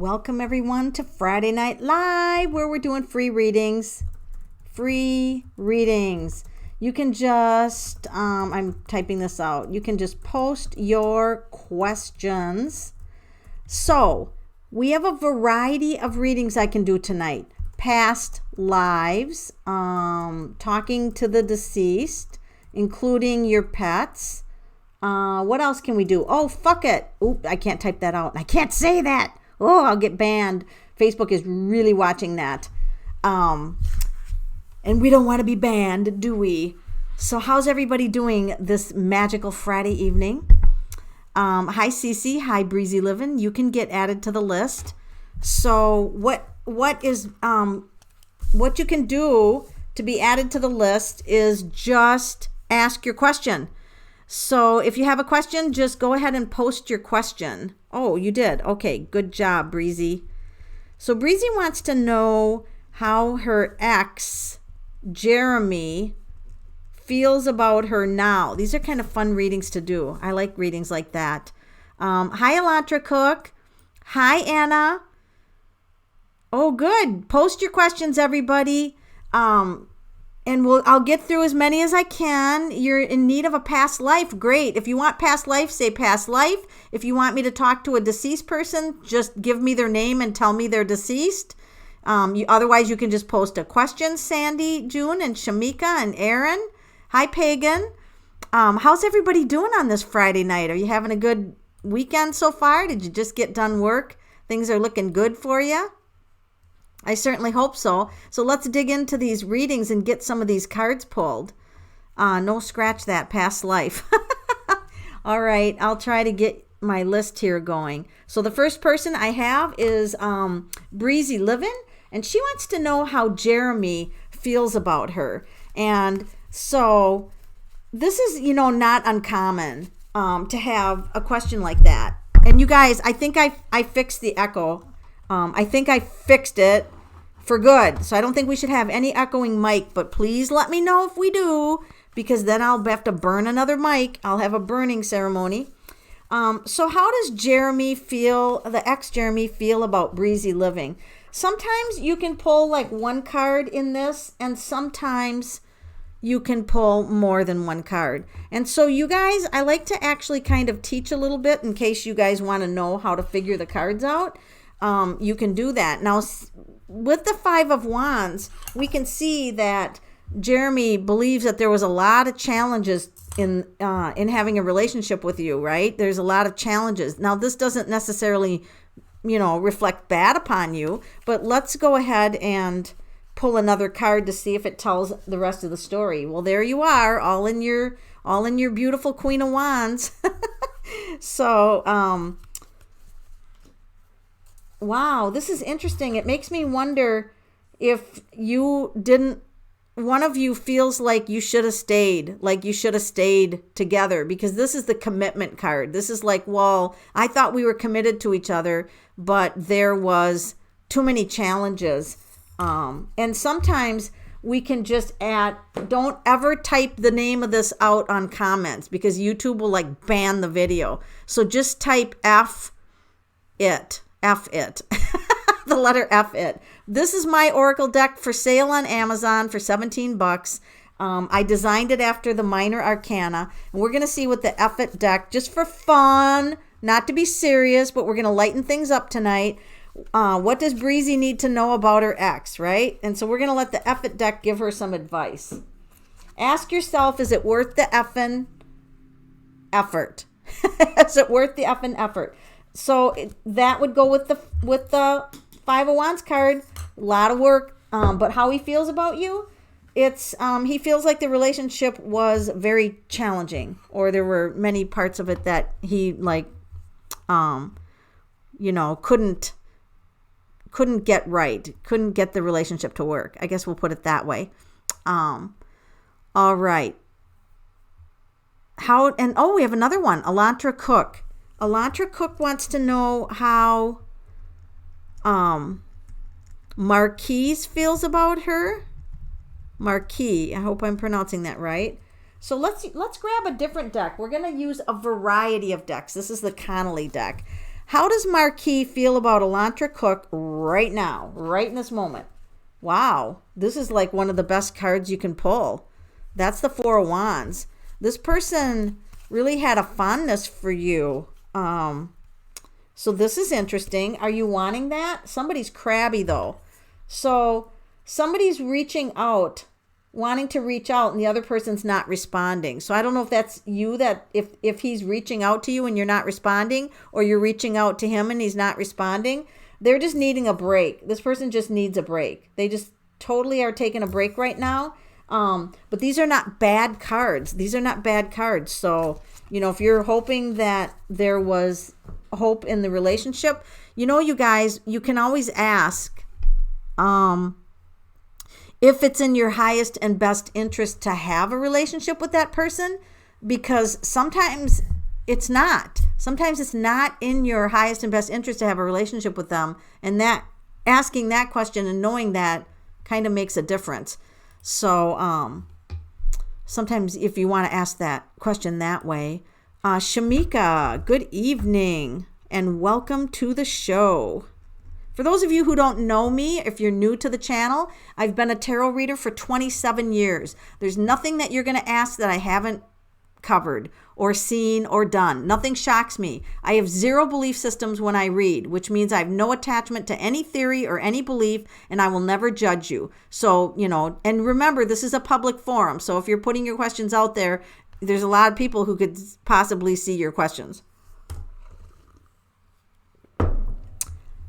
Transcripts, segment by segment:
Welcome everyone to Friday Night Live, where we're doing free readings. Free readings. You can just, I'm typing this out. You can just post your questions. So we have a variety of readings I can do tonight. Past lives, talking to the deceased, including your pets. What else can we do? Oh, fuck it. Oop, I can't type that out. I can't say that. Oh, I'll get banned. Facebook is really watching that. And we don't want to be banned, do we? So how's everybody doing this magical Friday evening? Hi, Cece. Hi, Breezy Livin'. You can get added to the list. So what you can do to be added to the list is just ask your question. So if you have a question, just go ahead and post your question. Oh, you did. Okay, good job, Breezy. So Breezy wants to know how her ex, Jeremy, feels about her now. These are kind of fun readings to do. I like readings like that. Hi, Elantra Cook. Hi, Anna. Oh, good. Post your questions, everybody. And I'll get through as many as I can. You're in need of a past life. Great. If you want past life, say past life. If you want me to talk to a deceased person, just give me their name and tell me they're deceased. Otherwise, you can just post a question. Sandy, June, and Shamika, and Aaron. Hi, Pagan. How's everybody doing on this Friday night? Are you having a good weekend so far? Did you just get done work? Things are looking good for you? I certainly hope so. So let's dig into these readings and get some of these cards pulled. No, scratch that, past life. All right, I'll try to get my list here going. So the first person I have is Breezy Livin', and she wants to know how Jeremy feels about her. And so this is, not uncommon to have a question like that. And you guys, I think I fixed the echo. I think I fixed it for good. So I don't think we should have any echoing mic, but please let me know if we do, because then I'll have to burn another mic. I'll have a burning ceremony. So how does Jeremy feel, the ex-Jeremy, feel about Breezy Living? Sometimes you can pull like one card in this, and sometimes you can pull more than one card. And so you guys, I like to actually kind of teach a little bit in case you guys want to know how to figure the cards out. You can do that. Now, with the Five of Wands, we can see that Jeremy believes that there was a lot of challenges in having a relationship with you, right? There's a lot of challenges. Now, this doesn't necessarily, reflect bad upon you, but let's go ahead and pull another card to see if it tells the rest of the story. Well, there you are, all in your beautiful Queen of Wands. So, wow, this is interesting. It makes me wonder if one of you feels like you should have stayed together, because this is the commitment card. This is like, well, I thought we were committed to each other, but there was too many challenges. And sometimes we can just add, don't ever type the name of this out on comments, because YouTube will like ban the video. So just type F it. The letter F it. This is my Oracle deck for sale on Amazon for $17. I designed it after the Minor Arcana, and we're going to see what the F it deck, just for fun, not to be serious, but we're going to lighten things up tonight. What does Breezy need to know about her ex, right? And so we're going to let the F it deck give her some advice. Ask yourself, is it worth the effing effort? Is it worth the effing effort? So that would go with the Five of Wands card. A lot of work, but how he feels about you, it's he feels like the relationship was very challenging, or there were many parts of it that he couldn't get right, couldn't get the relationship to work. I guess we'll put it that way. All right. We have another one, Elantra Cook. Elantra Cook wants to know how Marquise feels about her. Marquis, I hope I'm pronouncing that right. So let's grab a different deck. We're going to use a variety of decks. This is the Connolly deck. How does Marquis feel about Elantra Cook right now, right in this moment? Wow, this is like one of the best cards you can pull. That's the Four of Wands. This person really had a fondness for you. So this is interesting. Are you wanting that? Somebody's crabby though. So somebody's reaching out, wanting to reach out, and the other person's not responding. So I don't know if that's you, that if he's reaching out to you and you're not responding, or you're reaching out to him and he's not responding. They're just needing a break. This person just needs a break. They just totally are taking a break right now. But these are not bad cards. These are not bad cards. So, if you're hoping that there was hope in the relationship, you guys, you can always ask, if it's in your highest and best interest to have a relationship with that person, because sometimes it's not. Sometimes it's not in your highest and best interest to have a relationship with them. And that asking that question and knowing that kind of makes a difference. So sometimes if you want to ask that question that way. Shamika, good evening and welcome to the show. For those of you who don't know me, if you're new to the channel, I've been a tarot reader for 27 years. There's nothing that you're going to ask that I haven't covered or seen or done. Nothing shocks me. I have zero belief systems when I read, which means I have no attachment to any theory or any belief, and I will never judge you. So, and remember, this is a public forum. So if you're putting your questions out there, there's a lot of people who could possibly see your questions.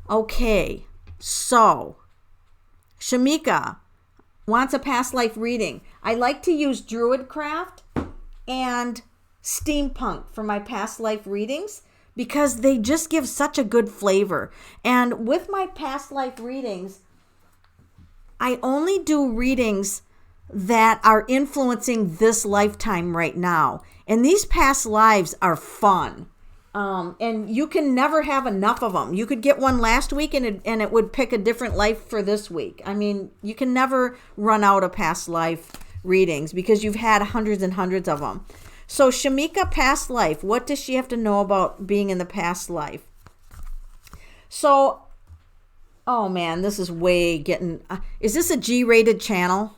Okay, so Shamika wants a past life reading. I like to use Druidcraft and Steampunk for my past life readings because they just give such a good flavor. And with my past life readings, I only do readings that are influencing this lifetime right now. And these past lives are fun. And you can never have enough of them. You could get one last week and it would pick a different life for this week. I mean, you can never run out of past life readings because you've had hundreds and hundreds of them. So Shamika, past life, what does she have to know about being in the past life? So, oh man, this is way getting, is this a G-rated channel?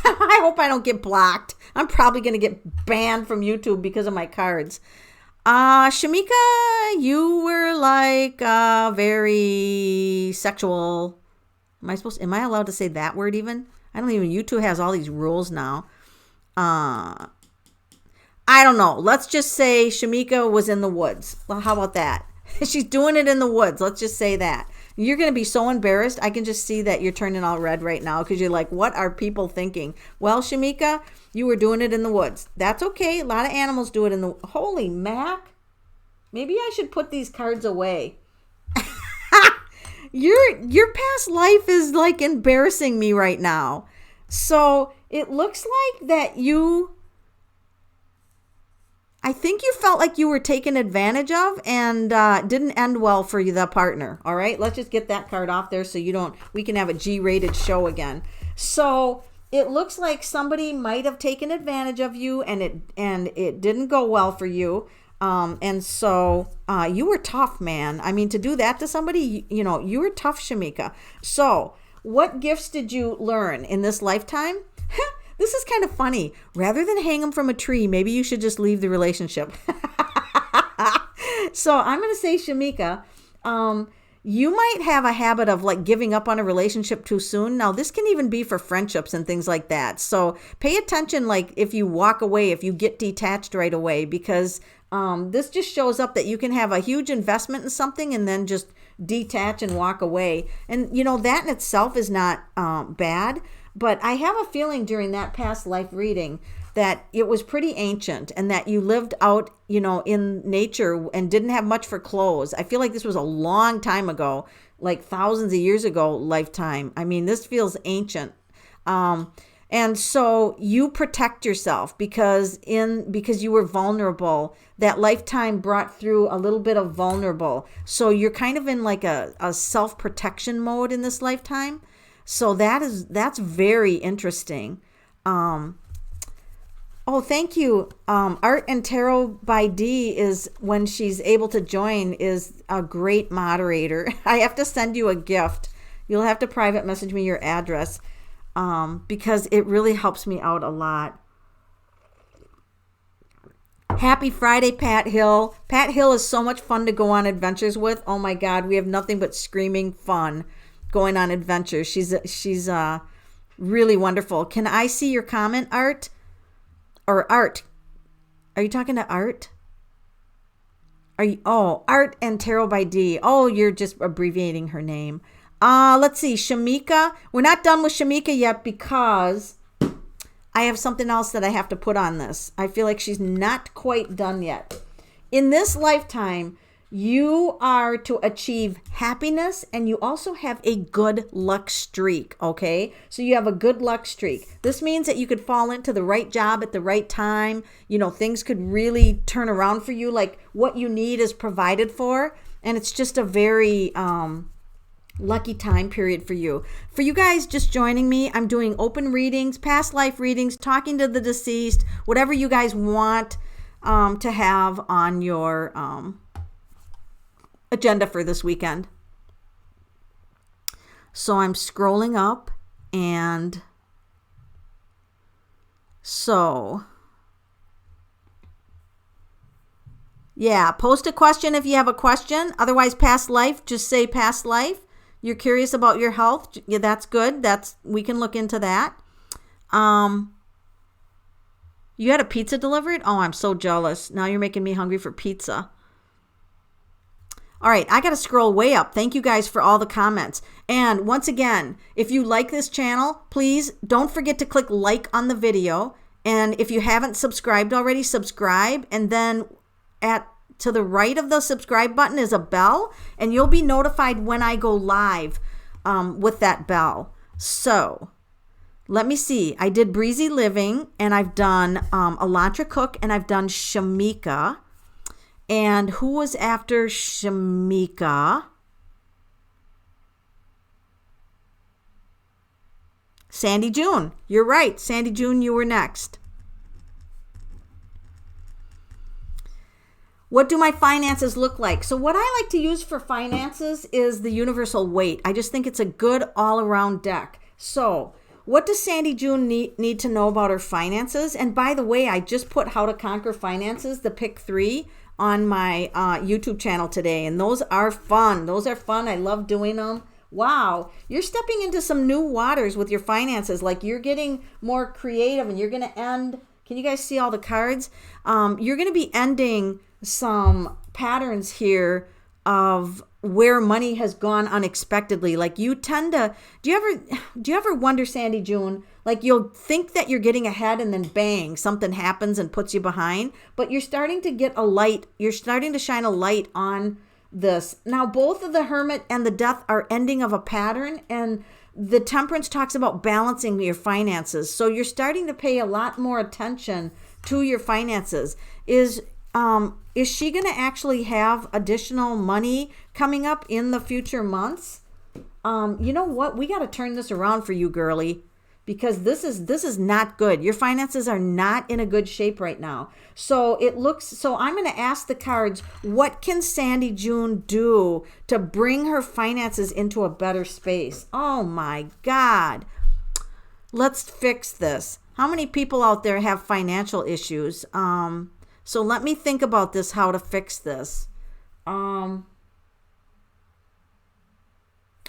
I hope I don't get blocked. I'm probably going to get banned from YouTube because of my cards. Shamika, you were like very sexual. Am I allowed to say that word even? I don't even, YouTube has all these rules now. I don't know. Let's just say Shamika was in the woods. Well, how about that? She's doing it in the woods. Let's just say that. You're going to be so embarrassed. I can just see that you're turning all red right now because you're like, what are people thinking? Well, Shamika, you were doing it in the woods. That's okay. A lot of animals do it in the... Holy Mac. Maybe I should put these cards away. Your past life is like embarrassing me right now. So it looks like that I think you felt like you were taken advantage of and didn't end well for you, the partner. All right, let's just get that card off there so we can have a G-rated show again. So it looks like somebody might have taken advantage of you and it didn't go well for you. And so you were tough, man. I mean, to do that to somebody, you were tough, Shamika. So what gifts did you learn in this lifetime? This is kind of funny. Rather than hang them from a tree, maybe you should just leave the relationship. So I'm going to say, Shamika, you might have a habit of like giving up on a relationship too soon. Now, this can even be for friendships and things like that. So pay attention, like if you walk away, if you get detached right away, because this just shows up that you can have a huge investment in something and then just detach and walk away. And, that in itself is not bad. But I have a feeling during that past life reading that it was pretty ancient and that you lived out, in nature and didn't have much for clothes. I feel like this was a long time ago, like thousands of years ago lifetime. I mean, this feels ancient. And so you protect yourself because you were vulnerable. That lifetime brought through a little bit of vulnerable. So you're kind of in like a self-protection mode in this lifetime. So that's very interesting. Oh, thank you. Art and Tarot by D is, when she's able to join, is a great moderator. I have to send you a gift. You'll have to private message me your address because it really helps me out a lot. Happy Friday, Pat Hill. Pat Hill is so much fun to go on adventures with. Oh my God, we have nothing but screaming fun going on adventures. She's really wonderful. Can I see your comment, Art? Or Art? Are you talking to Art? Art and Tarot by D. Oh, you're just abbreviating her name. Let's see, Shamika. We're not done with Shamika yet because I have something else that I have to put on this. I feel like she's not quite done yet. In this lifetime, you are to achieve happiness, and you also have a good luck streak, okay? So you have a good luck streak. This means that you could fall into the right job at the right time. You know, things could really turn around for you, like what you need is provided for, and it's just a very lucky time period for you. For you guys just joining me, I'm doing open readings, past life readings, talking to the deceased, whatever you guys want to have on your agenda for this weekend. So I'm scrolling up, and so yeah, post a question if you have a question. Otherwise, past life, just say past life. You're curious about your health. Yeah, that's good. We can look into that. You had a pizza delivered? Oh, I'm so jealous. Now you're making me hungry for pizza. All right, I got to scroll way up. Thank you guys for all the comments. And once again, if you like this channel, please don't forget to click like on the video. And if you haven't subscribed already, subscribe. And then to the right of the subscribe button is a bell, and you'll be notified when I go live with that bell. So let me see. I did Breezy Living, and I've done Elantra Cook, and I've done Shamika. And who was after Shamika? Sandy June. You're right. Sandy June, you were next. What do my finances look like? So what I like to use for finances is the Universal Weight. I just think it's a good all-around deck. So what does Sandy June need to know about her finances? And by the way, I just put How to Conquer Finances, the pick 3, on my YouTube channel today. And those are fun. I love doing them. Wow. You're stepping into some new waters with your finances. Like, you're getting more creative, and you're going to end. Can you guys see all the cards? You're going to be ending some patterns here of where money has gone unexpectedly. Like, you tend to, do you ever wonder, Sandy June, like, you'll think that you're getting ahead, and then bang, something happens and puts you behind, but you're starting to get a light. You're starting to shine a light on this. Now, both of the Hermit and the Death are ending of a pattern, and the Temperance talks about balancing your finances. So you're starting to pay a lot more attention to your finances. Is she going to actually have additional money coming up in the future months? You know what? We got to turn this around for you, girly, because this is not good. Your finances are not in a good shape right now. So I'm going to ask the cards, what can Sandy June do to bring her finances into a better space? Oh my God. Let's fix this. How many people out there have financial issues? So let me think about this, how to fix this.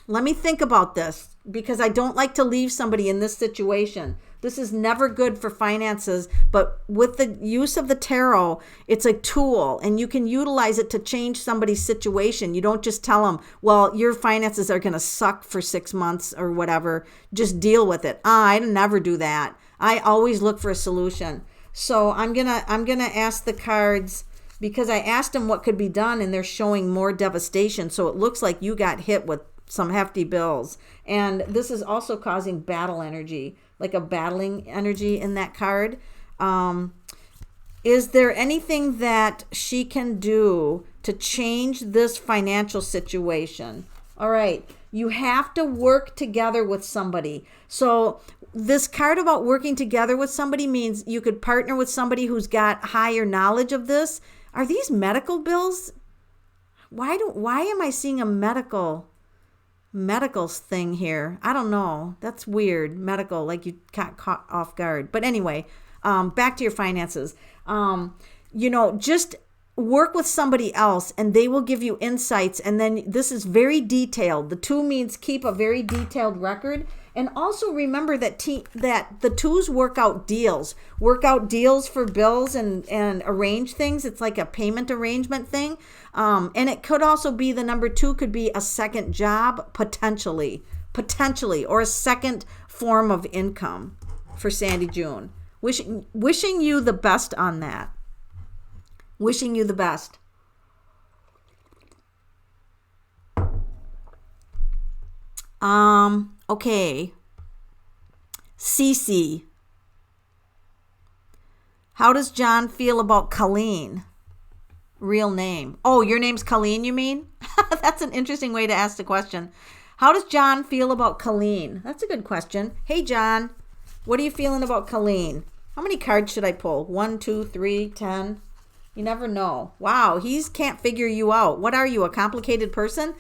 Let me think about this, because I don't like to leave somebody in this situation. This is never good for finances, but with the use of the tarot, it's a tool, and you can utilize it to change somebody's situation. You don't just tell them, well, your finances are going to suck for 6 months or whatever. Just deal with it. I never do that. I always look for a solution. So I'm gonna ask the cards, because I asked them what could be done, and they're showing more devastation. So it looks like you got hit with some hefty bills, and this is also causing battle energy, like a battling energy in that card. Is there anything that she can do to change this financial situation? All right. You have to work together with somebody. So This card about working together with somebody means you could partner with somebody who's got higher knowledge of this. Are these medical bills? Why am I seeing a medicals thing here? I don't know. That's weird. Medical, like you got caught off guard. But anyway, back to your finances. Just work with somebody else and they will give you insights. And then this is very detailed. The 2 means keep a very detailed record. And also remember that that the 2s work out deals for bills and arrange things. It's like a payment arrangement thing. And it could also be the number 2 could be a second job, potentially, or a second form of income for Sandy June. Wishing you the best on that. Wishing you the best. Okay. Cece. How does John feel about Colleen? Real name. Oh, your name's Colleen, you mean? That's an interesting way to ask the question. How does John feel about Colleen? That's a good question. Hey, John, what are you feeling about Colleen? How many cards should I pull? 1, 2, 3, 10. You never know. Wow, he can't figure you out. What are you, a complicated person?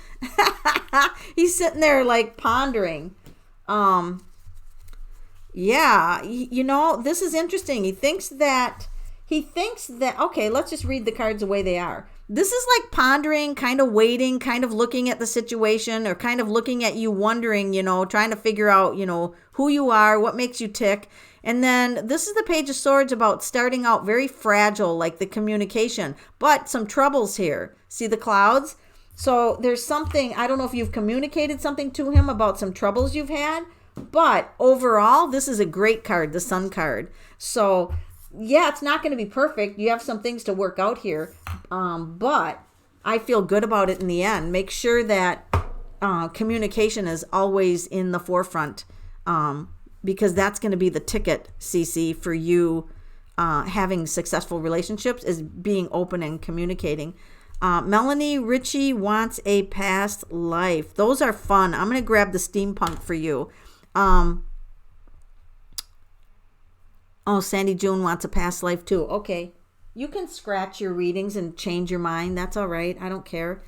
He's sitting there like pondering. Yeah, this is interesting. He thinks that, okay, let's just read the cards the way they are. This is like pondering, kind of waiting, kind of looking at the situation or kind of looking at you wondering, trying to figure out, who you are, what makes you tick. And then this is the Page of Swords about starting out very fragile, like the communication, but some troubles here. See the clouds? So there's something, I don't know if you've communicated something to him about some troubles you've had, but overall, this is a great card, the Sun card. So yeah, it's not going to be perfect. You have some things to work out here, but I feel good about it in the end. Make sure that communication is always in the forefront, because that's going to be the ticket, Cece, for you having successful relationships, is being open and communicating. Melanie Ritchie wants a past life. Those are fun. I'm going to grab the steampunk for you. Sandy June wants a past life too. Okay. You can scratch your readings and change your mind. That's all right. I don't care.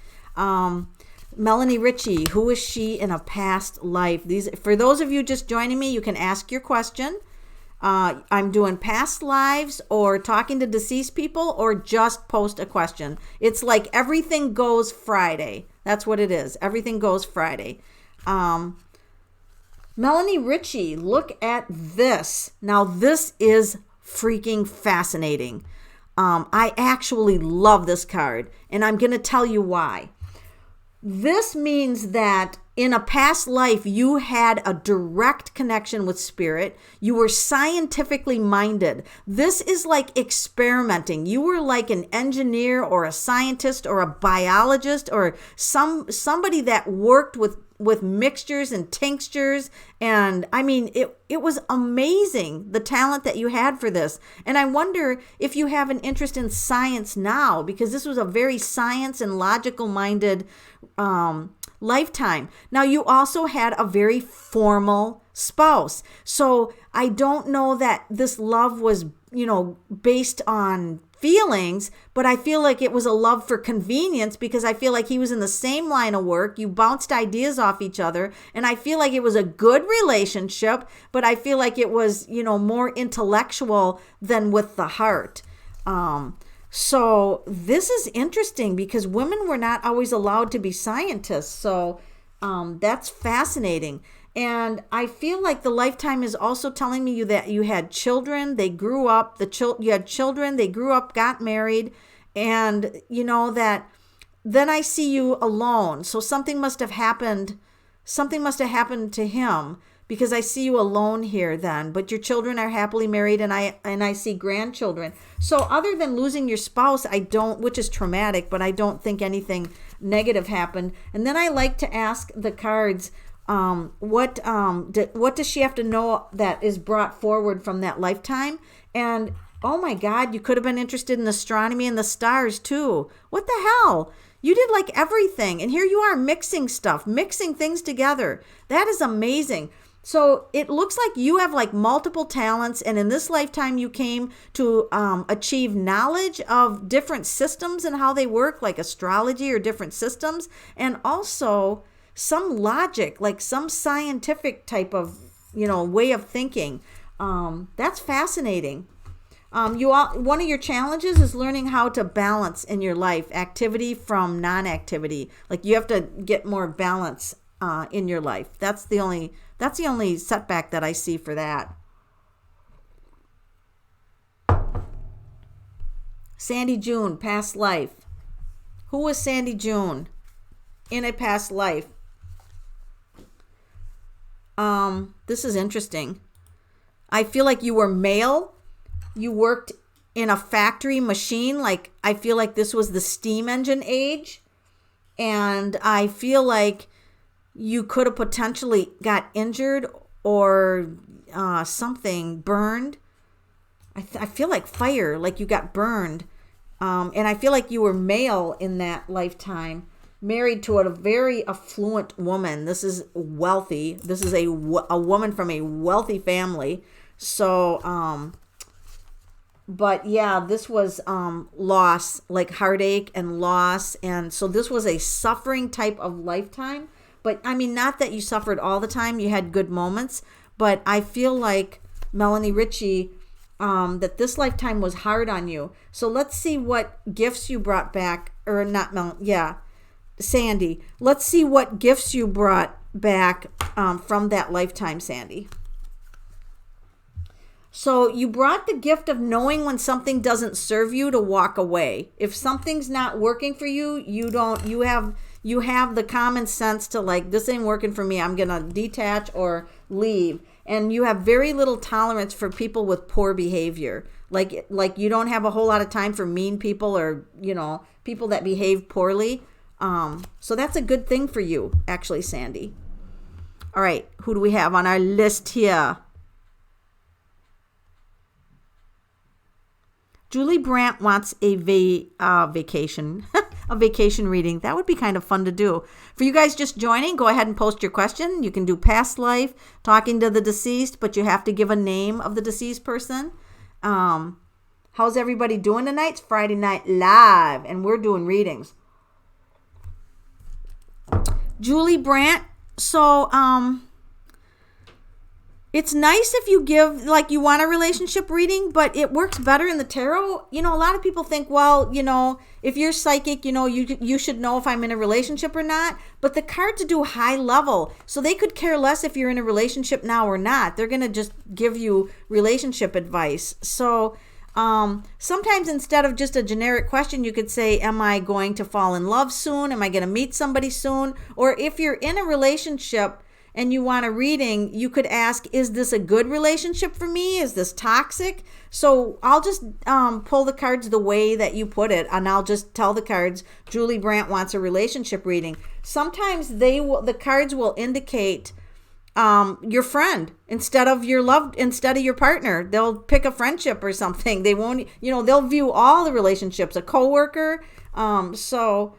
Melanie Ritchie, who is she in a past life? For those of you just joining me, you can ask your question. I'm doing past lives or talking to deceased people or just post a question. It's like everything goes Friday. That's what it is. Everything goes Friday. Melanie Ritchie, look at this. Now, this is freaking fascinating. I actually love this card, and I'm going to tell you why. This means that in a past life, you had a direct connection with spirit. You were scientifically minded. This is like experimenting. You were like an engineer or a scientist or a biologist or somebody that worked with mixtures and tinctures. And I mean, it was amazing, the talent that you had for this. And I wonder if you have an interest in science now, because this was a very science and logical minded lifetime. Now, you also had a very formal spouse. So I don't know that this love was, based on feelings, but I feel like it was a love for convenience, because I feel like he was in the same line of work. You bounced ideas off each other, and I feel like it was a good relationship, but I feel like it was, more intellectual than with the heart. So this is interesting because women were not always allowed to be scientists. So that's fascinating. And I feel like the lifetime is also telling me that you had children, they grew up, you had children, they grew up, got married, and that then I see you alone. So something must have happened to him, because I see you alone here then, but your children are happily married, and I see grandchildren. So other than losing your spouse, which is traumatic, but I don't think anything negative happened. And then I like to ask the cards, what does she have to know that is brought forward from that lifetime? And oh my God, you could have been interested in astronomy and the stars too. What the hell? You did like everything. And here you are mixing things together. That is amazing. So it looks like you have like multiple talents, and in this lifetime you came to achieve knowledge of different systems and how they work, like astrology or different systems, and also some logic, like some scientific type of way of thinking. That's fascinating. One of your challenges is learning how to balance in your life activity from non-activity. Like you have to get more balance in your life. That's the only setback that I see for that. Sandy June, past life. Who was Sandy June in a past life? This is interesting. I feel like you were male. You worked in a factory machine. Like I feel like this was the steam engine age. And I feel like you could have potentially got injured or something burned. I feel like fire, like you got burned. And I feel like you were male in that lifetime, married to a very affluent woman. This is wealthy. This is a woman from a wealthy family. So, but yeah, this was loss, like heartache and loss. And so this was a suffering type of lifetime. But I mean, not that you suffered all the time. You had good moments. But I feel like, Melanie Ritchie, that this lifetime was hard on you. So let's see what gifts you brought back. Or not, Sandy. Let's see what gifts you brought back from that lifetime, Sandy. So you brought the gift of knowing when something doesn't serve you to walk away. If something's not working for you, you have the common sense to like, this ain't working for me. I'm going to detach or leave. And you have very little tolerance for people with poor behavior. Like you don't have a whole lot of time for mean people or, people that behave poorly. So that's a good thing for you, actually, Sandy. All right. Who do we have on our list here? Julie Brandt wants a vacation, a vacation reading. That would be kind of fun to do. For you guys just joining, go ahead and post your question. You can do past life, talking to the deceased, but you have to give a name of the deceased person. How's everybody doing tonight? It's Friday Night Live, and we're doing readings. Julie Brandt, so it's nice if you give, like, you want a relationship reading, but it works better in the tarot. A lot of people think, well, if you're psychic, you should know if I'm in a relationship or not. But the cards do high level, so they could care less if you're in a relationship now or not. They're going to just give you relationship advice. So sometimes instead of just a generic question, you could say, am I going to fall in love soon? Am I going to meet somebody soon? Or if you're in a relationship and you want a reading, you could ask, is this a good relationship for me? Is this toxic? So I'll just pull the cards the way that you put it, and I'll just tell the cards, Julie Brandt wants a relationship reading. Sometimes the cards will indicate your friend instead of your partner. They'll pick a friendship or something. They won't, they'll view all the relationships, a coworker. So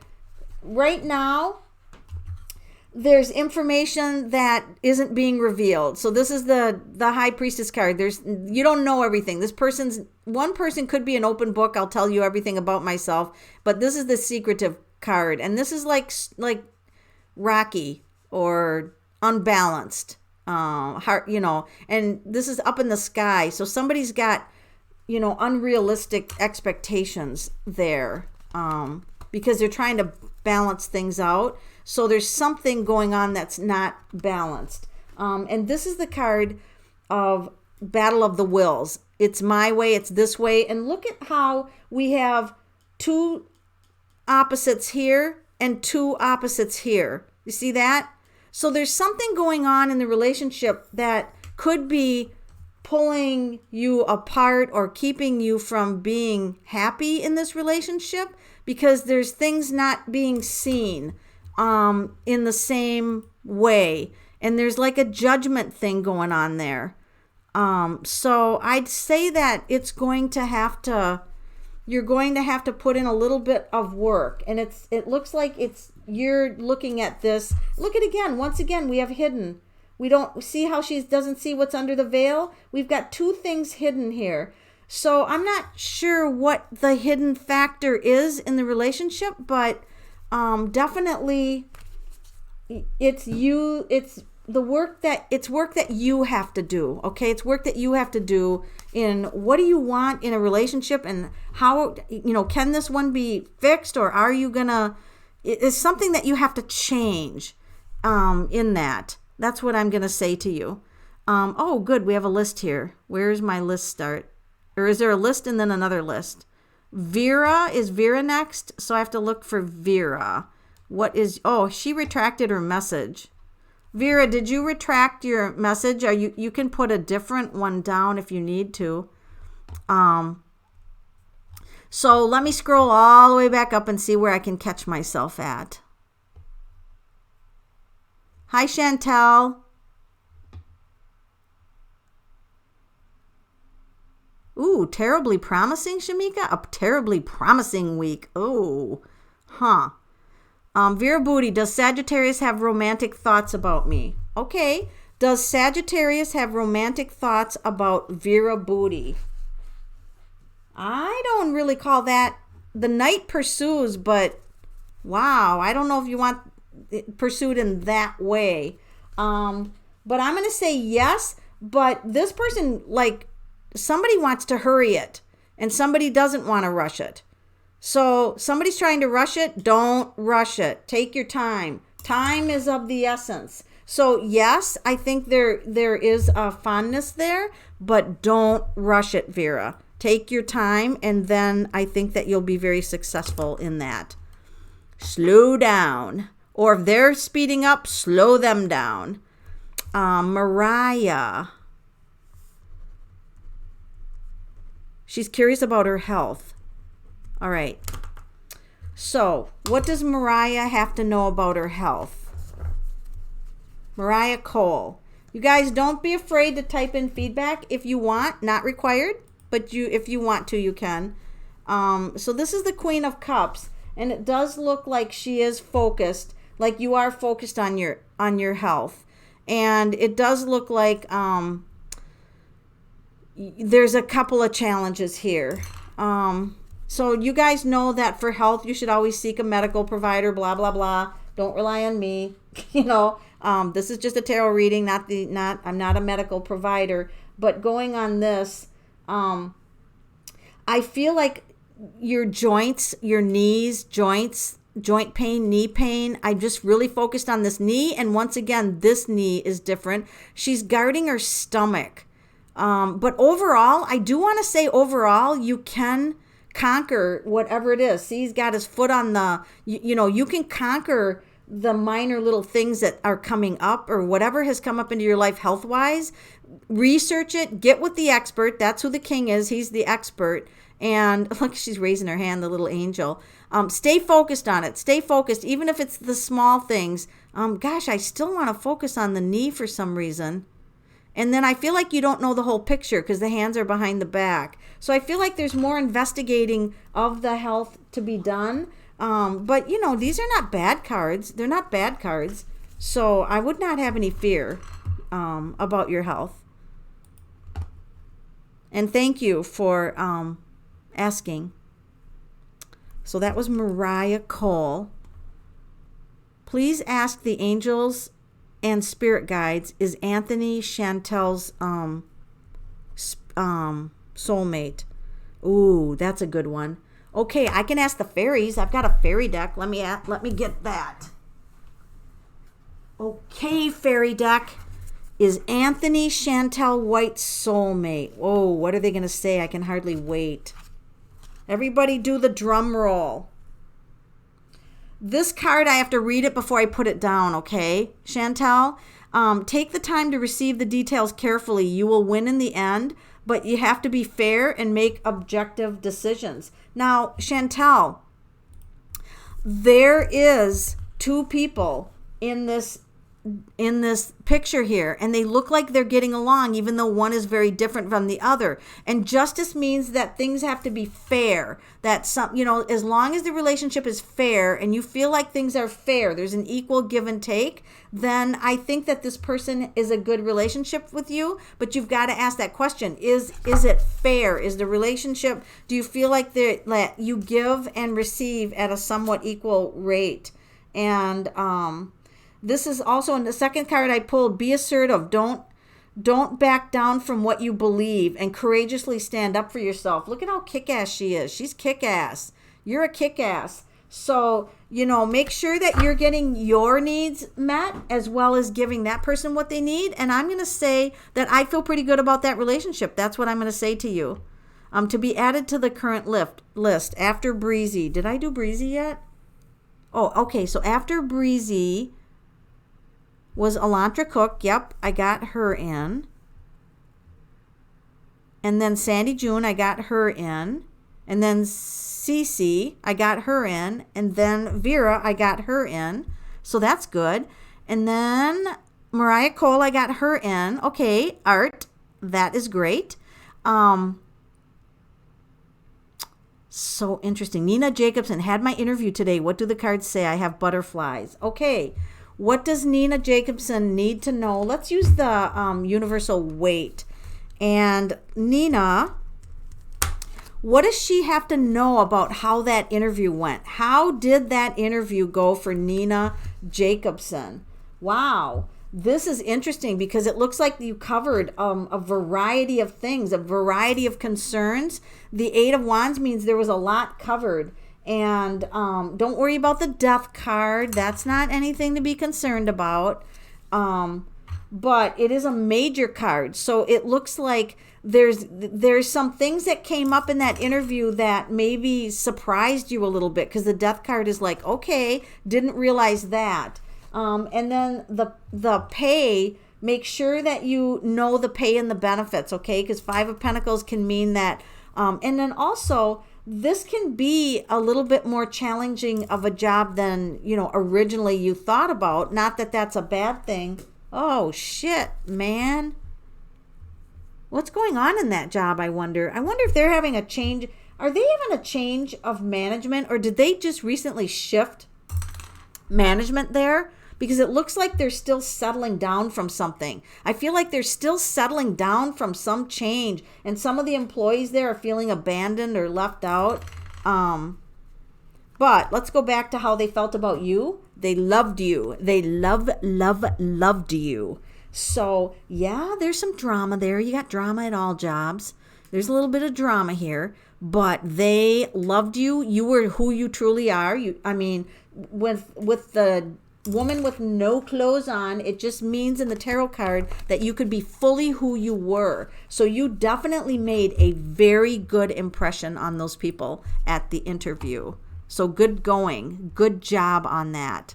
right now, there's information that isn't being revealed. So this is the High Priestess card. You don't know everything. One person could be an open book. I'll tell you everything about myself, but this is the secretive card. And this is like rocky or unbalanced, heart, and this is up in the sky. So somebody's got, unrealistic expectations there, because they're trying to balance things out. So there's something going on that's not balanced. And this is the card of Battle of the Wills. It's my way, it's this way. And look at how we have two opposites here and two opposites here. You see that? So there's something going on in the relationship that could be pulling you apart or keeping you from being happy in this relationship, because there's things not being seen in the same way. And there's like a judgment thing going on there. So I'd say that you're going to have to put in a little bit of work. And it looks like you're looking at this. Look at again, once again, we have hidden. We don't see how she doesn't see what's under the veil. We've got two things hidden here. So I'm not sure what the hidden factor is in the relationship, but definitely it's you. It's work that you have to do. Okay, it's work that you have to do in what do you want in a relationship, and how, can this one be fixed, or are you gonna? It's something that you have to change in that. That's what I'm going to say to you. Oh, good. We have a list here. Where's my list start? Or is there a list and then another list? Is Vera next? So I have to look for Vera. She retracted her message. Vera, did you retract your message? Or you can put a different one down if you need to. So let me scroll all the way back up and see where I can catch myself at. Hi, Chantel. Ooh, terribly promising, Shamika? A terribly promising week. Oh, huh. Vera Booty, does Sagittarius have romantic thoughts about me? Okay. Does Sagittarius have romantic thoughts about Vera Booty? I don't really call that. The Knight pursues, but wow, I don't know if you want pursued in that way. But I'm going to say yes, but this person, somebody wants to hurry it and somebody doesn't want to rush it. So somebody's trying to rush it. Don't rush it. Take your time. Time is of the essence. So yes, I think there is a fondness there, but don't rush it, Vera. Take your time, and then I think that you'll be very successful in that. Slow down. Or if they're speeding up, slow them down. Mariah. She's curious about her health. All right. So, what does Mariah have to know about her health? Mariah Cole. You guys, don't be afraid to type in feedback if you want. Not required, but if you want to, you can. So this is the Queen of Cups, and it does look like she is focused. Like you are focused on your health. And it does look like there's a couple of challenges here. So you guys know that for health, you should always seek a medical provider, blah, blah, blah. Don't rely on me. This is just a tarot reading, I'm not a medical provider. But going on this, I feel like your joints, your knees, joint pain, knee pain. I'm just really focused on this knee. And once again, this knee is different. She's guarding her stomach. But overall, I do want to say overall, you can conquer whatever it is. See, he's got his foot on the, you can conquer the minor little things that are coming up or whatever has come up into your life health-wise. Research it. Get with the expert. That's who the king is. He's the expert. And look, she's raising her hand, the little angel. Stay focused on it. Stay focused, even if it's the small things. Gosh, I still want to focus on the knee for some reason. And then I feel like you don't know the whole picture because the hands are behind the back. So I feel like there's more investigating of the health to be done. But, these are not bad cards. They're not bad cards. So I would not have any fear about your health. And thank you for asking. So that was Mariah Cole. Please ask the angels and spirit guides, is Anthony Chantel's soulmate? Ooh, that's a good one. Okay, I can ask the fairies. I've got a fairy deck. Let me get that. Okay, fairy deck. Is Anthony Chantel White's soulmate? Oh, what are they going to say? I can hardly wait. Everybody do the drum roll. This card, I have to read it before I put it down, okay? Chantel, take the time to receive the details carefully. You will win in the end, but you have to be fair and make objective decisions. Now, Chantel, there is two people in this in this picture here, and they look like they're getting along, even though one is very different from the other. And justice means that things have to be fair, that some, as long as the relationship is fair and you feel like things are fair, there's an equal give and take, then I think that this person is a good relationship with you. But you've got to ask that question: is it fair? Is the relationship, do you feel like that you give and receive at a somewhat equal rate? And this is also in the second card I pulled: be assertive. Don't back down from what you believe, and courageously stand up for yourself. Look at how kick-ass she is. She's kick-ass. You're a kick-ass. So, make sure that you're getting your needs met as well as giving that person what they need. And I'm going to say that I feel pretty good about that relationship. That's what I'm going to say to you. To be added to the current list after Breezy. Did I do Breezy yet? Oh, okay. So after Breezy was Elantra Cook. Yep, I got her in. And then Sandy June, I got her in. And then Cece, I got her in. And then Vera, I got her in. So that's good. And then Mariah Cole, I got her in. Okay, Art, that is great. So interesting. Nina Jacobson had my interview today. What do the cards say? I have butterflies. Okay. What does Nina Jacobson need to know? Let's use the universal weight. And Nina, what does she have to know about how that interview went? How did that interview go for Nina Jacobson? Wow. This is interesting because it looks like you covered a variety of things, a variety of concerns. The Eight of Wands means there was a lot covered. And don't worry about the Death card. That's not anything to be concerned about. But it is a major card. So it looks like there's some things that came up in that interview that maybe surprised you a little bit, because the Death card is like, okay, didn't realize that. And then the pay, make sure that you know the pay and the benefits, okay? Because Five of Pentacles can mean that. And then also, this can be a little bit more challenging of a job than, originally you thought about. Not that that's a bad thing. Oh, shit, man. What's going on in that job, I wonder? I wonder if they're having a change. Are they having a change of management, or did they just recently shift management there? Because it looks like they're still settling down from something. I feel like they're still settling down from some change, and some of the employees there are feeling abandoned or left out. But let's go back to how they felt about you. They loved you. They loved you. So, yeah, there's some drama there. You got drama at all jobs. There's a little bit of drama here, but they loved you. You were who you truly are. With the woman with no clothes on, it just means in the tarot card that you could be fully who you were. So you definitely made a very good impression on those people at the interview. So good going. Good job on that.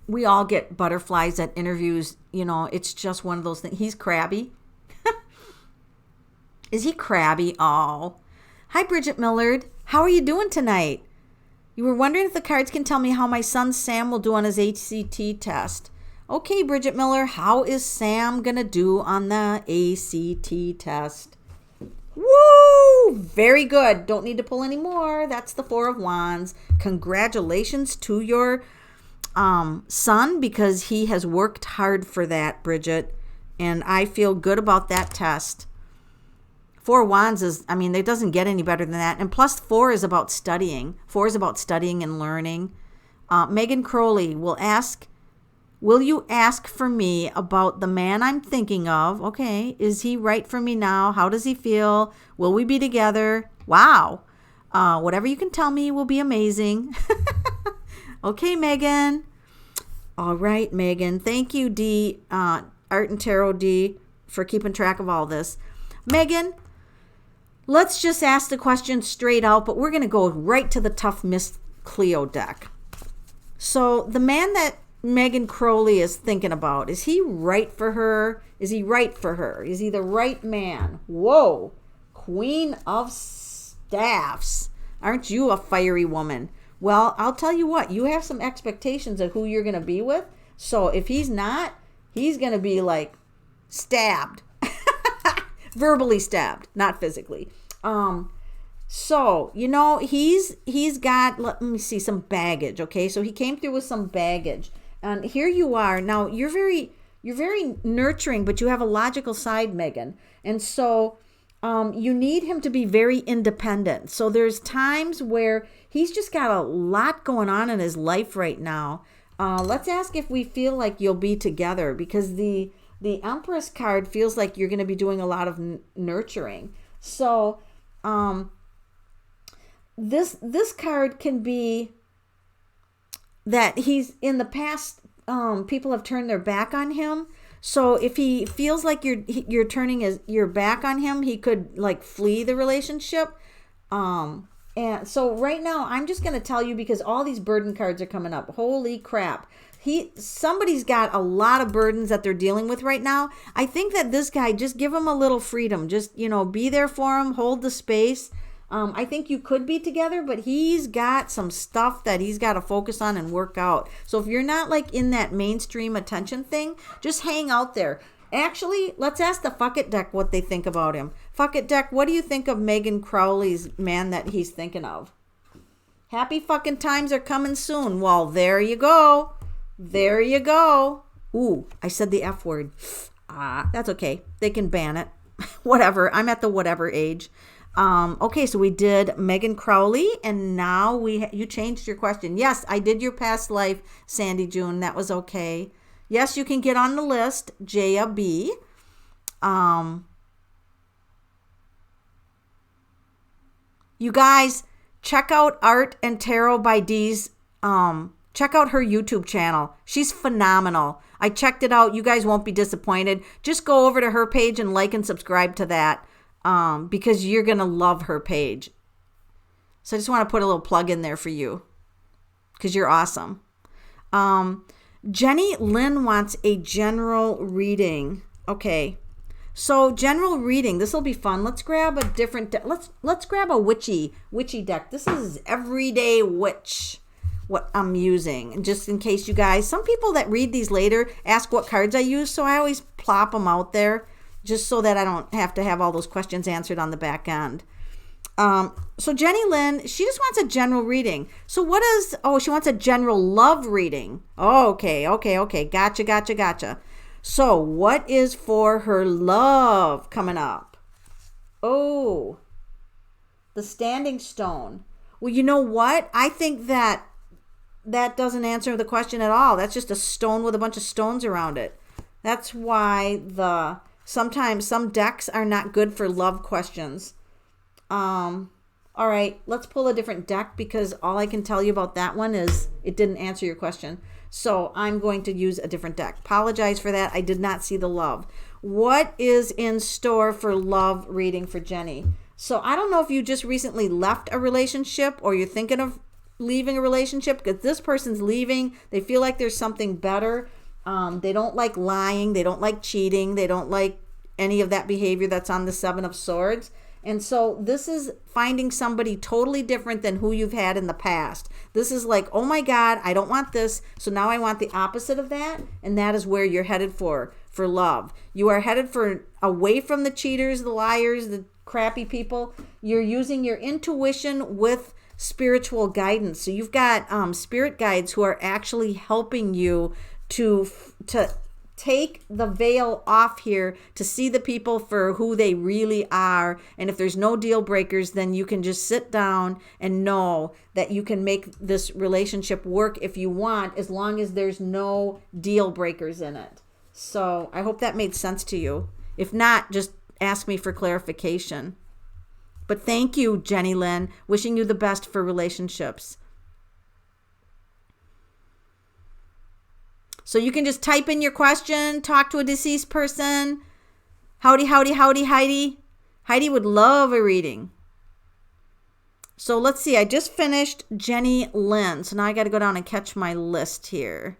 We all get butterflies at interviews. It's just one of those things. He's crabby. Is he crabby? Oh. Hi, Bridget Millard. How are you doing tonight? You were wondering if the cards can tell me how my son Sam will do on his ACT test. Okay, Bridget Miller, how is Sam going to do on the ACT test? Woo! Very good. Don't need to pull any more. That's the Four of Wands. Congratulations to your son, because he has worked hard for that, Bridget. And I feel good about that test. Four of Wands is, it doesn't get any better than that. And plus, 4 is about studying. 4 is about studying and learning. Megan Crowley will you ask for me about the man I'm thinking of? Okay. Is he right for me now? How does he feel? Will we be together? Wow. Whatever you can tell me will be amazing. Okay, Megan. All right, Megan. Thank you, D, Art and Tarot D, for keeping track of all this. Megan, let's just ask the question straight out, but we're going to go right to the tough Miss Cleo deck. So the man that Megan Crowley is thinking about, is he right for her? Is he right for her? Is he the right man? Whoa. Queen of Staffs. Aren't you a fiery woman? Well, I'll tell you what, you have some expectations of who you're going to be with. So if he's not, he's going to be like stabbed, verbally stabbed, not physically. So, he's got, let me see, some baggage. Okay. So he came through with some baggage, and here you are. Now you're very nurturing, but you have a logical side, Megan. And so, you need him to be very independent. So there's times where he's just got a lot going on in his life right now. Let's ask if we feel like you'll be together, because the Empress card feels like you're going to be doing a lot of nurturing. So, this card can be that he's in the past, people have turned their back on him. So if he feels like you're turning your back on him, he could like flee the relationship. And so right now I'm just going to tell you, because all these burden cards are coming up. Holy crap. Somebody's got a lot of burdens that they're dealing with right now. I think that this guy, just give him a little freedom. Just, be there for him, hold the space. I think you could be together, but he's got some stuff that he's got to focus on and work out. So if you're not like in that mainstream attention thing, just hang out there. Actually, let's ask the Fuck It deck what they think about him. Fuck It deck, what do you think of Megan Crowley's man that he's thinking of? Happy fucking times are coming soon. Well, there you go. There you go. Ooh, I said the F word. That's okay. They can ban it. Whatever. I'm at the whatever age. Okay, so we did Megan Crowley, and now you changed your question. Yes, I did your past life, Sandy June. That was okay. Yes, you can get on the list, Jaya B. You guys, check out Art and Tarot by Dee's. Check out her YouTube channel. She's phenomenal. I checked it out. You guys won't be disappointed. Just go over to her page and like and subscribe to that. Because you're going to love her page. So I just want to put a little plug in there for you, because you're awesome. Jenny Lynn wants a general reading. Okay. So general reading, this will be fun. Let's grab a different deck. Let's grab a witchy deck. This is Everyday Witch, what I'm using. And just in case you guys, some people that read these later ask what cards I use, so I always plop them out there, just so that I don't have to have all those questions answered on the back end. So Jenny Lynn, she just wants a general reading. So she wants a general love reading. Oh, okay. Gotcha. So what is for her love coming up? Oh, the Standing Stone. Well, you know what? I think that doesn't answer the question at all. That's just a stone with a bunch of stones around it. That's why sometimes some decks are not good for love questions. All right, let's pull a different deck, because all I can tell you about that one is it didn't answer your question. So I'm going to use a different deck. Apologize for that. I did not see the love. What is in store for love reading for Jenny? So I don't know if you just recently left a relationship, or you're thinking of leaving a relationship, because this person's leaving. They feel like there's something better. They don't like lying. They don't like cheating. They don't like any of that behavior that's on the Seven of Swords. And so this is finding somebody totally different than who you've had in the past. This is like, oh my God, I don't want this. So now I want the opposite of that. And that is where you're headed for love. You are headed away from the cheaters, the liars, the crappy people. You're using your intuition with spiritual guidance. So you've got spirit guides who are actually helping you to take the veil off here, to see the people for who they really are. And if there's no deal breakers, then you can just sit down and know that you can make this relationship work if you want, as long as there's no deal breakers in it. So I hope that made sense to you. If not, just ask me for clarification. But thank you, Jenny Lynn. Wishing you the best for relationships. So you can just type in your question, talk to a deceased person. Howdy, Heidi. Heidi would love a reading. So let's see. I just finished Jenny Lynn. So now I got to go down and catch my list here.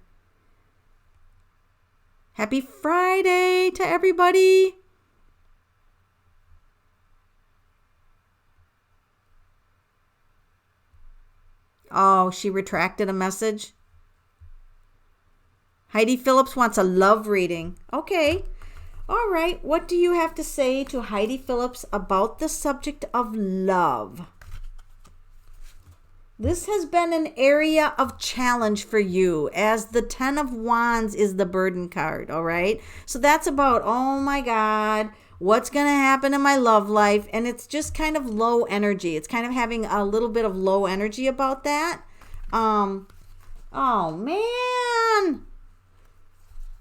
Happy Friday to everybody. Oh, she retracted a message. Heidi Phillips wants a love reading. Okay. All right. What do you have to say to Heidi Phillips about the subject of love? This has been an area of challenge for you, as the Ten of Wands is the burden card, all right? So that's about, oh my God, what's going to happen in my love life? And it's just kind of low energy. It's kind of having a little bit of low energy about that. Oh man,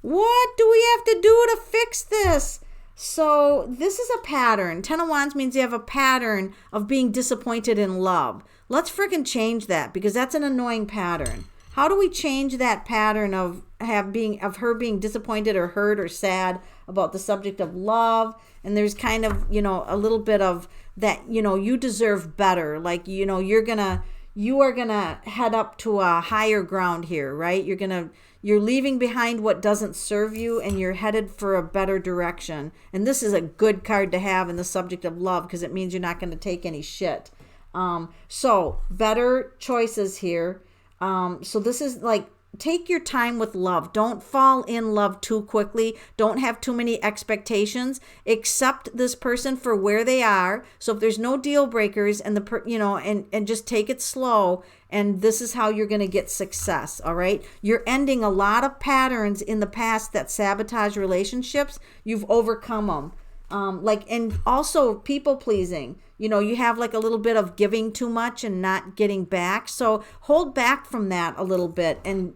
what do we have to do to fix this? So this is a pattern. Ten of Wands means you have a pattern of being disappointed in love. Let's freaking change that, because that's an annoying pattern. How do we change that pattern of her being disappointed or hurt or sad about the subject of love? And there's kind of, a little bit of that, you deserve better. Like, you are gonna head up to a higher ground here, right? You're leaving behind what doesn't serve you, and you're headed for a better direction. And this is a good card to have in the subject of love, because it means you're not going to take any shit. So better choices here. So this is like, take your time with love. Don't fall in love too quickly. Don't have too many expectations. Accept this person for where they are. So if there's no deal breakers, and and just take it slow, and this is how you're going to get success. All right. You're ending a lot of patterns in the past that sabotage relationships. You've overcome them. And also people pleasing. You have like a little bit of giving too much and not getting back. So hold back from that a little bit, and,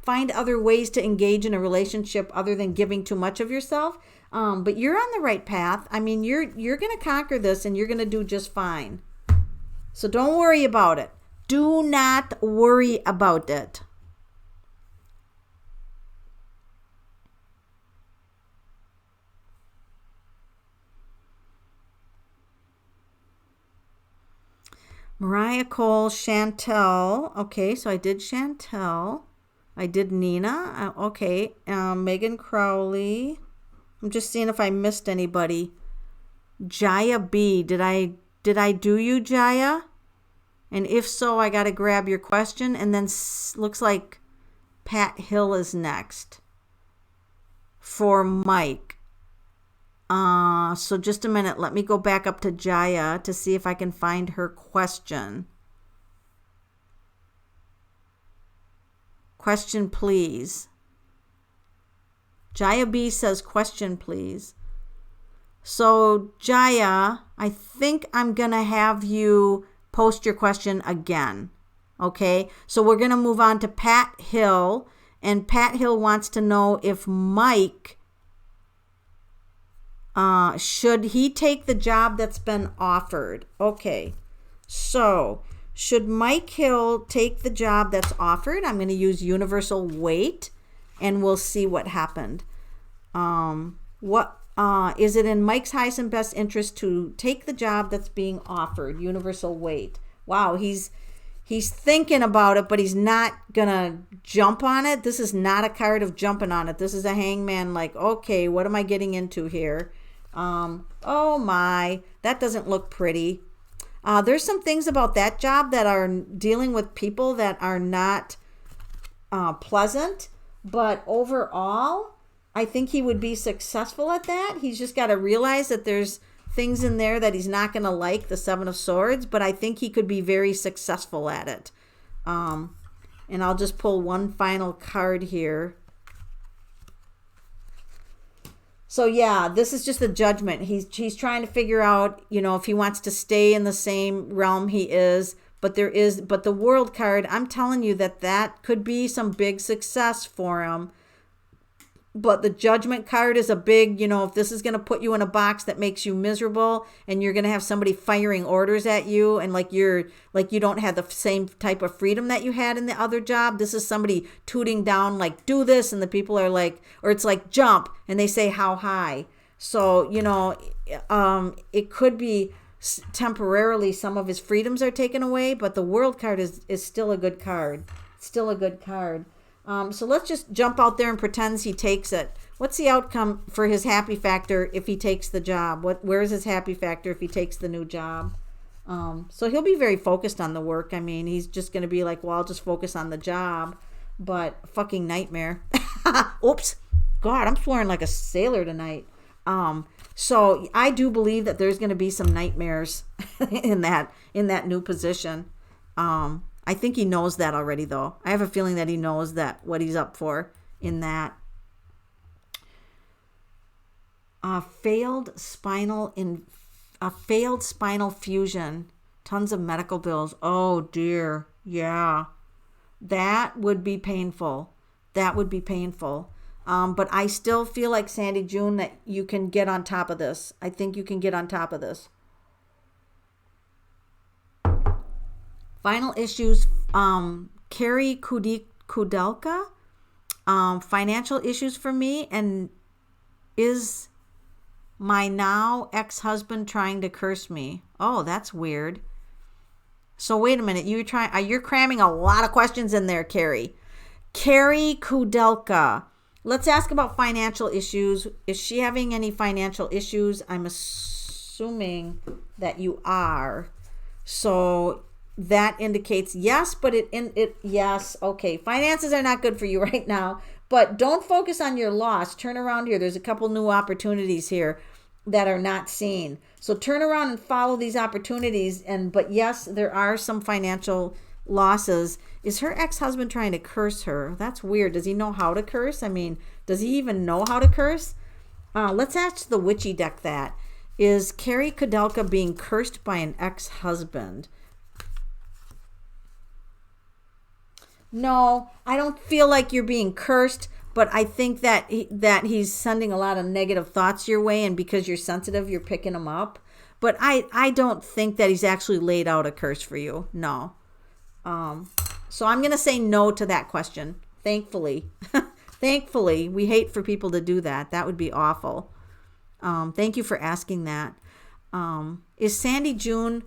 find other ways to engage in a relationship other than giving too much of yourself. But you're on the right path. I mean, you're going to conquer this, and you're going to do just fine. So don't worry about it. Do not worry about it. Mariah Cole, Chantel. Okay, so I did Chantel. I did Nina. Okay, Megan Crowley. I'm just seeing if I missed anybody. Jaya B. Did I do you, Jaya? And if so, I got to grab your question. And then looks like Pat Hill is next for Mike. So just a minute. Let me go back up to Jaya to see if I can find her question. Question, please. Jaya B says question, please. So Jaya, I think I'm going to have you post your question again. Okay. So we're going to move on to Pat Hill. And Pat Hill wants to know if Mike, should he take the job that's been offered? Okay, so should Mike Hill take the job that's offered? I'm going to use universal weight, and we'll see what happened. Is it in Mike's highest and best interest to take the job that's being offered? Universal weight. Wow, he's thinking about it, but he's not gonna jump on it. This is not a card of jumping on it. This is a hangman, like, okay, what am I getting into here? Oh my, that doesn't look pretty. There's some things about that job that are dealing with people that are not pleasant, but overall, I think he would be successful at that. He's just got to realize that there's things in there that he's not going to like, the Seven of Swords, but I think he could be very successful at it. And I'll just pull one final card here. So yeah, this is just a judgment. He's trying to figure out, if he wants to stay in the same realm he is, but the World card, I'm telling you that could be some big success for him. But the Judgment card is a big, if this is going to put you in a box that makes you miserable, and you're going to have somebody firing orders at you, and you don't have the same type of freedom that you had in the other job. This is somebody tooting down, like, do this, and the people are like, or it's like, jump, and they say how high. So, it could be temporarily some of his freedoms are taken away, but the World card is still a good card. Still a good card. So let's just jump out there and pretend he takes it. What's the outcome for his happy factor if he takes the job? Where is his happy factor if he takes the new job? So he'll be very focused on the work. I mean, he's just going to be like, well, I'll just focus on the job. But fucking nightmare. Oops. God, I'm swearing like a sailor tonight. So I do believe that there's going to be some nightmares in that new position. I think he knows that already, though. I have a feeling that he knows that what he's up for in that. A failed spinal fusion, tons of medical bills. Oh dear, yeah, that would be painful. That would be painful. But I still feel like, Sandy June, that you can get on top of this. I think you can get on top of this. Final issues. Carrie Kudelka. Financial issues for me, and is my now ex-husband trying to curse me? Oh, that's weird. So wait a minute. You're cramming a lot of questions in there, Carrie. Carrie Kudelka. Let's ask about financial issues. Is she having any financial issues? I'm assuming that you are. So that indicates yes, but yes. Okay. Finances are not good for you right now. But don't focus on your loss. Turn around here. There's a couple new opportunities here that are not seen. So turn around and follow these opportunities. But yes, there are some financial losses. Is her ex-husband trying to curse her? That's weird. Does he know how to curse? I mean, does he even know how to curse? Let's ask the witchy deck that. Is Carrie Kudelka being cursed by an ex-husband? No, I don't feel like you're being cursed, but I think that he's sending a lot of negative thoughts your way, and because you're sensitive, you're picking them up. But I don't think that he's actually laid out a curse for you. No. So I'm going to say no to that question. Thankfully. Thankfully, we hate for people to do that. That would be awful. Thank you for asking that. Is Sandy June...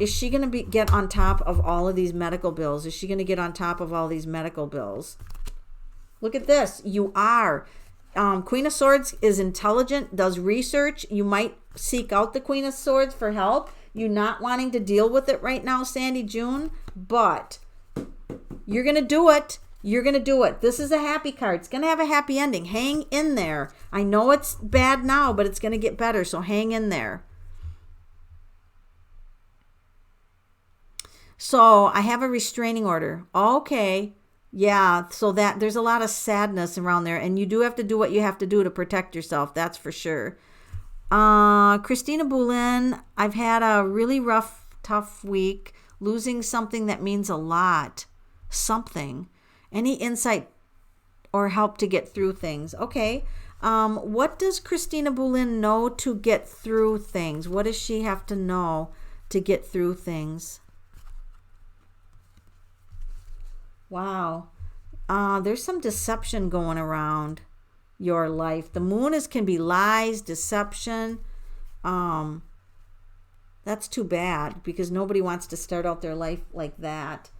Is she going to get on top of all of these medical bills? Is she going to get on top of all these medical bills? Look at this. You are. Queen of Swords is intelligent, does research. You might seek out the Queen of Swords for help. You're not wanting to deal with it right now, Sandy June, but you're going to do it. You're going to do it. This is a happy card. It's going to have a happy ending. Hang in there. I know it's bad now, but it's going to get better, so hang in there. So I have a restraining order. Okay. Yeah. So that there's a lot of sadness around there, and you do have to do what you have to do to protect yourself. That's for sure. Christina Boulin, I've had a really rough, tough week, losing something that means a lot. Something. Any insight or help to get through things? Okay. What does Christina Boulin know to get through things? What does she have to know to get through things? Wow. There's some deception going around your life. The moon can be lies, deception. That's too bad, because nobody wants to start out their life like that.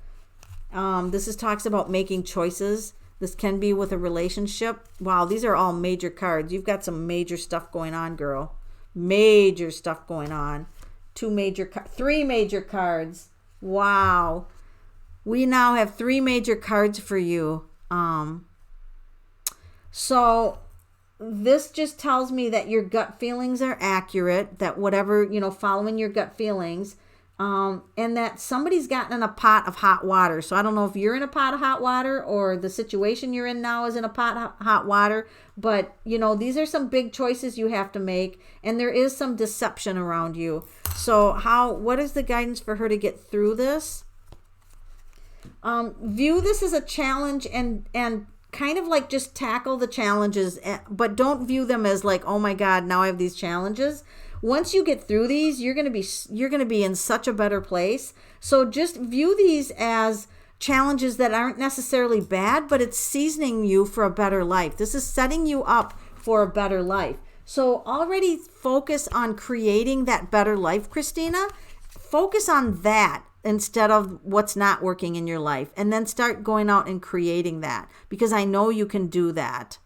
This talks about making choices. This can be with a relationship. Wow, these are all major cards. You've got some major stuff going on, girl. Major stuff going on. Three major cards. Wow. We now have three major cards for you. So this just tells me that your gut feelings are accurate, that whatever, following your gut feelings, and that somebody's gotten in a pot of hot water. So I don't know if you're in a pot of hot water or the situation you're in now is in a pot of hot water, but these are some big choices you have to make, and there is some deception around you. So what is the guidance for her to get through this? View this as a challenge and kind of like just tackle the challenges, but don't view them as like, oh my God, now I have these challenges. Once you get through these, you're going to be in such a better place. So just view these as challenges that aren't necessarily bad, but it's seasoning you for a better life. This is setting you up for a better life. So already focus on creating that better life, Christina. Focus on that instead of what's not working in your life, and then start going out and creating that, because I know you can do that.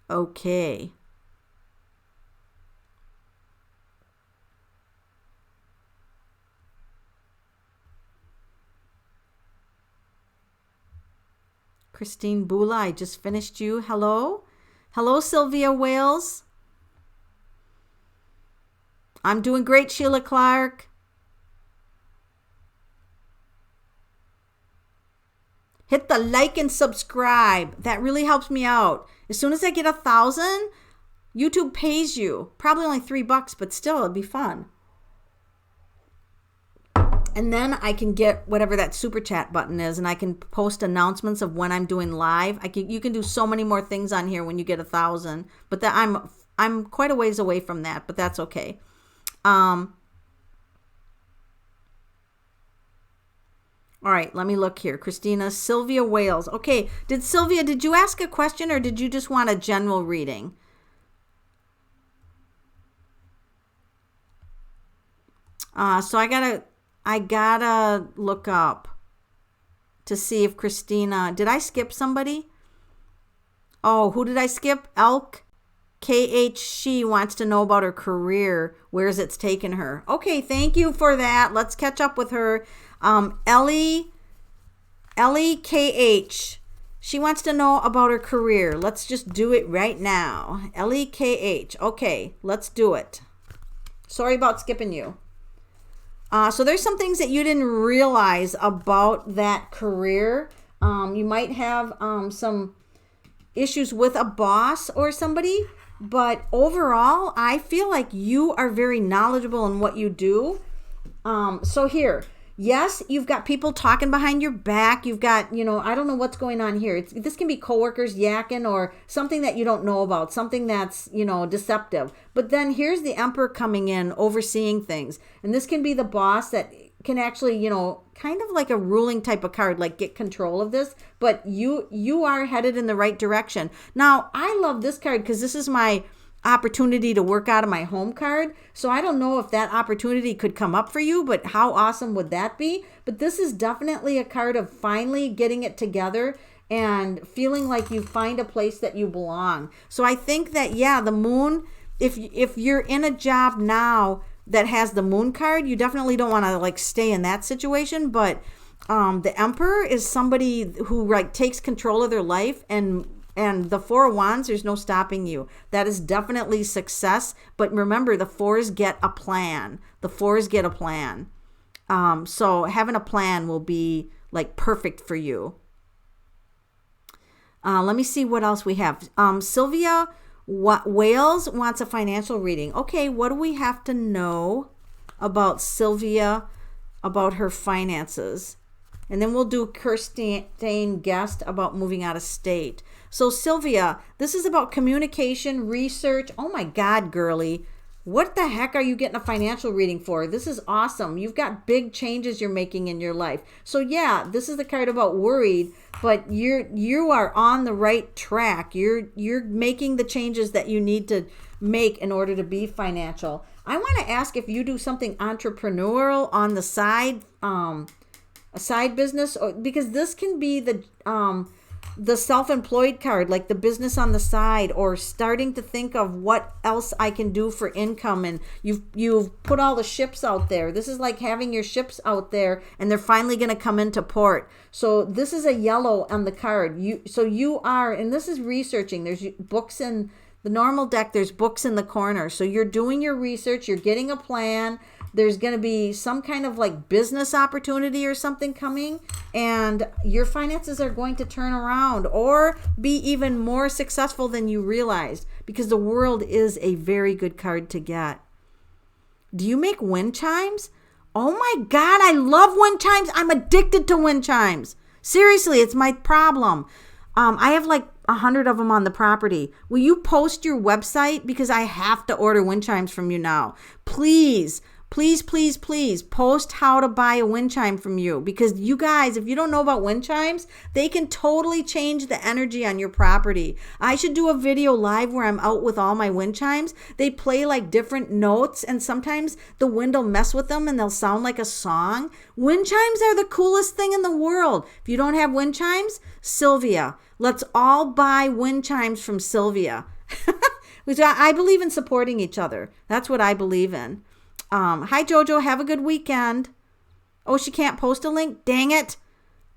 Okay. Christine Bula, I just finished you. Hello. Hello, Sylvia Wales. I'm doing great, Sheila Clark. Hit the like and subscribe. That really helps me out. As soon as I get 1,000, YouTube pays you. Probably only $3, but still, it'd be fun. And then I can get whatever that super chat button is, and I can post announcements of when I'm doing live. You can do so many more things on here when you get 1,000. But that I'm quite a ways away from that, but that's okay. All right, let me look here. Christina, Sylvia Wales. Okay, Sylvia, did you ask a question or did you just want a general reading? So I gotta look up to see if Christina, did I skip somebody? Oh, who did I skip? Elk KH, she wants to know about her career. Where's it's taken her? Okay, thank you for that. Let's catch up with her. Ellie KH, she wants to know about her career. Let's just do it right now. Ellie KH, okay, let's do it. Sorry about skipping you. So there's some things that you didn't realize about that career. You might have some issues with a boss or somebody, but overall, I feel like you are very knowledgeable in what you do. So here, yes, you've got people talking behind your back. You've got, I don't know what's going on here. This can be coworkers yakking or something that you don't know about, something that's, deceptive. But then here's the Emperor coming in, overseeing things. And this can be the boss that can actually, kind of like a ruling type of card, like get control of this. But you are headed in the right direction. Now, I love this card because this is my opportunity to work out of my home card. So I don't know if that opportunity could come up for you, but how awesome would that be? But this is definitely a card of finally getting it together and feeling like you find a place that you belong. So I think that, the moon, if you're in a job now that has the moon card, you definitely don't want to stay in that situation. But the Emperor is somebody who takes control of their life, and the Four of Wands, there's no stopping you. That is definitely success. But remember, the fours get a plan. So having a plan will be perfect for you. Let me see what else we have. Sylvia Wales wants a financial reading. Okay, what do we have to know about Sylvia, about her finances? And then we'll do Kirsten Guest about moving out of state. So Sylvia, this is about communication, research. Oh my God, girly. What the heck are you getting a financial reading for? This is awesome. You've got big changes you're making in your life. So this is the card about worried, but you are on the right track. You're making the changes that you need to make in order to be financial. I want to ask if you do something entrepreneurial on the side, a side business, because this can be the self-employed card, like the business on the side, or starting to think of what else I can do for income. And you've put all the ships out there. This is like having your ships out there and they're finally going to come into port. So this is a yellow on the card. You are, and this is researching. There's books in the normal deck. There's books in the corner. So you're doing your research. You're getting a plan. There's going to be some kind of business opportunity or something coming, and your finances are going to turn around or be even more successful than you realized, because the World is a very good card to get. Do you make wind chimes? Oh my God, I love wind chimes. I'm addicted to wind chimes. Seriously, it's my problem. I have 100 of them on the property. Will you post your website? Because I have to order wind chimes from you now. Please post how to buy a wind chime from you, because you guys, if you don't know about wind chimes, they can totally change the energy on your property. I should do a video live where I'm out with all my wind chimes. They play different notes, and sometimes the wind will mess with them and they'll sound like a song. Wind chimes are the coolest thing in the world. If you don't have wind chimes, Sylvia, let's all buy wind chimes from Sylvia. I believe in supporting each other. That's what I believe in. Hi, Jojo. Have a good weekend. Oh, she can't post a link? Dang it.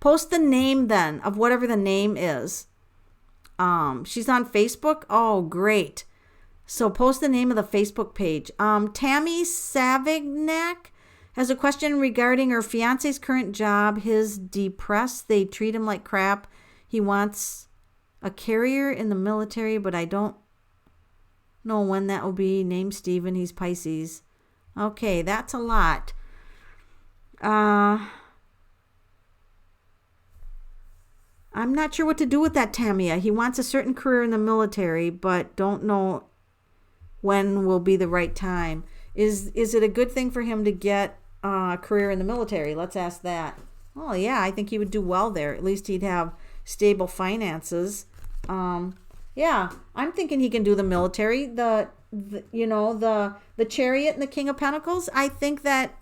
Post the name then of whatever the name is. She's on Facebook. Oh, great. So post the name of the Facebook page. Tammy Savignac has a question regarding her fiance's current job. He's depressed. They treat him like crap. He wants a carrier in the military, but I don't know when that will be. Name Steven. He's Pisces. Okay, that's a lot. I'm not sure what to do with that, Tamia. He wants a certain career in the military, but don't know when will be the right time. Is it a good thing for him to get a career in the military? Let's ask that. Oh, yeah, I think he would do well there. At least he'd have stable finances. Yeah, I'm thinking he can do the military. The Chariot and the King of Pentacles. I think that,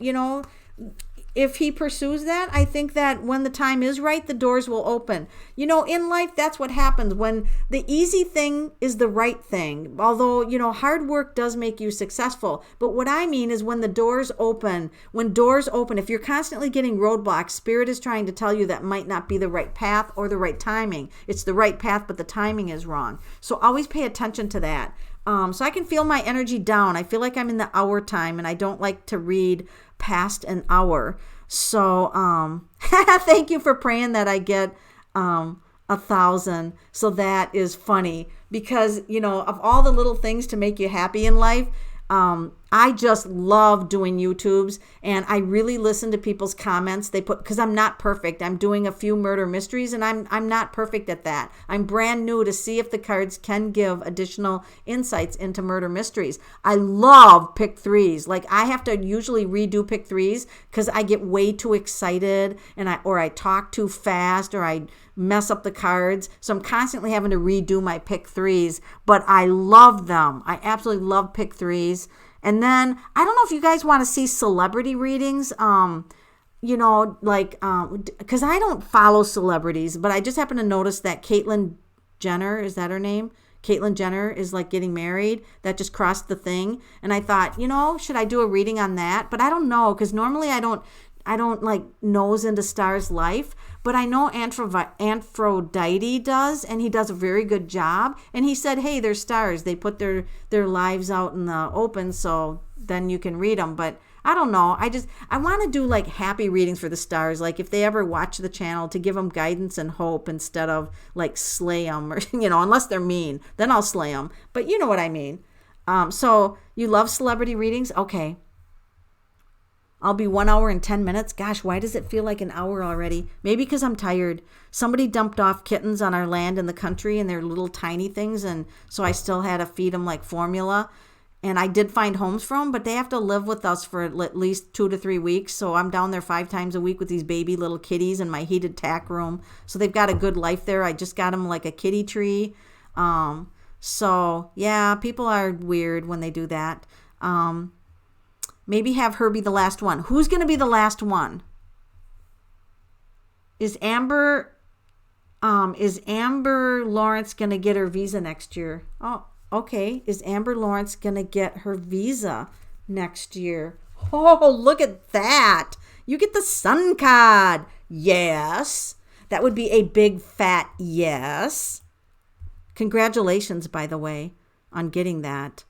if he pursues that, I think that when the time is right, the doors will open. In life, that's what happens when the easy thing is the right thing. Although, hard work does make you successful. But what I mean is when doors open, if you're constantly getting roadblocks, Spirit is trying to tell you that might not be the right path or the right timing. It's the right path, but the timing is wrong. So always pay attention to that. So I can feel my energy down. I feel like I'm in the hour time, and I don't like to read past an hour. So thank you for praying that I get 1,000. So that is funny because, of all the little things to make you happy in life, I just love doing YouTubes, and I really listen to people's comments. They put, because I'm not perfect. I'm doing a few murder mysteries, and I'm not perfect at that. I'm brand new to see if the cards can give additional insights into murder mysteries. I love pick threes. Like I have to usually redo pick threes because I get way too excited, and I talk too fast, or I mess up the cards. So I'm constantly having to redo my pick threes, but I love them. I absolutely love pick threes. And then I don't know if you guys want to see celebrity readings, because I don't follow celebrities, but I just happen to notice that Caitlyn Jenner, is that her name? Caitlyn Jenner is like getting married. That just crossed the thing. And I thought, should I do a reading on that? But I don't know, because normally I don't like nose into Star's life, but I know Aphrodite does, and he does a very good job. And he said, hey, they're stars. They put their lives out in the open, so then you can read them. But I don't know. I want to do like happy readings for the stars. Like if they ever watch the channel, to give them guidance and hope instead of like slay them or, unless they're mean, then I'll slay them. But you know what I mean. So you love celebrity readings? Okay. I'll be 1 hour and 10 minutes. Gosh, why does it feel like an hour already? Maybe because I'm tired. Somebody dumped off kittens on our land in the country, and they're little tiny things. And so I still had to feed them like formula. And I did find homes for them, but they have to live with us for at least 2 to 3 weeks. So I'm down there 5 times a week with these baby little kitties in my heated tack room. So they've got a good life there. I just got them like a kitty tree. So yeah, people are weird when they do that. Maybe have her be the last one. Who's going to be the last one? Is Amber Lawrence going to get her visa next year? Oh, okay. Is Amber Lawrence going to get her visa next year? Oh, look at that. You get the Sun card. Yes. That would be a big fat yes. Congratulations, by the way, on getting that.